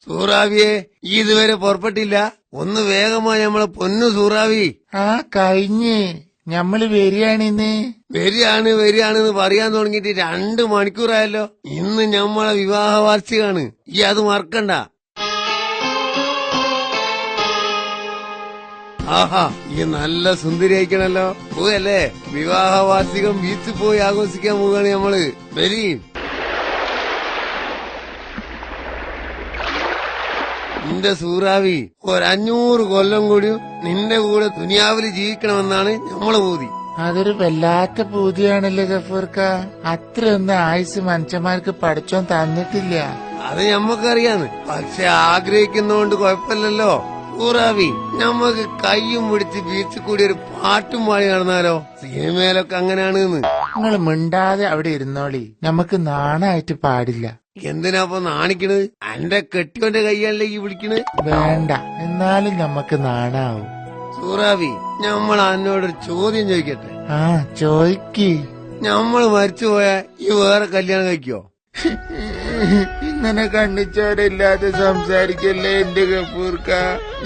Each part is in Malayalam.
സൂറാവിയെ ഇതുവരെ പുറപ്പെട്ടില്ല? ഒന്ന് വേഗമായി നമ്മളെ പൊന്നു സൂറാവി. കഴിഞ്ഞ് ഞമ്മള് വരികയാണിന്ന്. വരികയാണെന്ന് പറയാൻ തുടങ്ങിയിട്ട് 2 മണിക്കൂറായല്ലോ. ഇന്ന് ഞമ്മളെ വിവാഹ വാർഷികമാണ്, ഈ അത് മറക്കണ്ട. ആഹാ, ഈ നല്ല സുന്ദരി അയക്കണല്ലോ. പോയല്ലേ, വിവാഹ വാർഷികം ബീച്ചിൽ പോയി ആഘോഷിക്കാൻ പോവുകയാണ് നമ്മള്. വരീം. നിന്റെ സൂറാവി 500 കൊല്ലം കൂടി നിന്റെ കൂടെ ദുനിയാവില് ജീവിക്കണമെന്നാണ് നമ്മളെ പൂതി. അതൊരു വല്ലാത്ത പൂതിയാണല്ലോ ഗഫൂർക്ക. അത്രയൊന്നും ആയുസ് മനുഷ്യന്മാർക്ക് പഠിച്ചോൻ തന്നിട്ടില്ല. അത് ഞമ്മക്കറിയാന്ന്, പക്ഷെ ആഗ്രഹിക്കുന്നോണ്ട് കുഴപ്പമില്ലല്ലോ. സൂറാവി, ഞമ്മക്ക് കയ്യും പിടിച്ച് ബീച്ചിൽ കൂടി ഒരു പാട്ടും പാടി നടന്നാലോ? സിനിമയിലൊക്കെ അങ്ങനെയാണ്. നിങ്ങൾ മിണ്ടാതെ അവിടെ ഇരുന്നോളി, ഞമ്മക്ക് നാണായിട്ട് പാടില്ല. എന്തിനാപ്പൊ നാണിക്കണത്? എന്റെ കെട്ടിയോന്റെ കയ്യാലേക്ക് വിളിക്കണ്. വേണ്ട, എന്നാലും ഞമ്മക്ക് നാണാവും. സൂറാവി, ഞമ്മൾ എന്നോടൊരു ചോദ്യം ചോദിക്കട്ടെ? ചോയ്ക്ക്. ഞമ്മള് മരിച്ചുപോയാ ഈ വേറെ കല്യാണം കഴിക്കോ? ഇങ്ങനെ കണ്ണിച്ചോരില്ലാതെ സംസാരിക്കല്ലേ എന്റെ ഗഫൂർക്ക.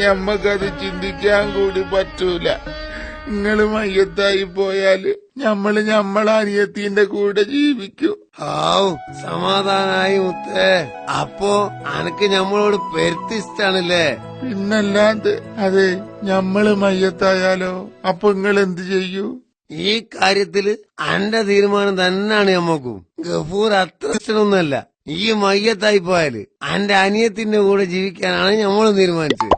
ഞമ്മക്കത് ചിന്തിക്കാൻ കൂടി പറ്റൂല. നിങ്ങള് മയ്യത്തായി പോയാല് ഞമ്മളെ അനിയത്തിന്റെ കൂടെ ജീവിക്കും. സമാധാനായി മുത്തേ. അപ്പോ അനക്ക് ഞമ്മളോട് പെരുത്തിഷ്ടാണല്ലേ? പിന്നല്ലാണ്ട്. അതെ, ഞമ്മള് മയ്യത്തായാലോ? അപ്പൊ നിങ്ങൾ എന്ത് ചെയ്യൂ? ഈ കാര്യത്തില് എന്റെ തീരുമാനം തന്നെയാണ് ഞമ്മക്കും. ഗഫൂർ അത്ര ഇഷ്ടമൊന്നുമല്ല. ഈ മയ്യത്തായി പോയാല് എന്റെ അനിയത്തിന്റെ കൂടെ ജീവിക്കാനാണ് ഞമ്മളും തീരുമാനിച്ചത്.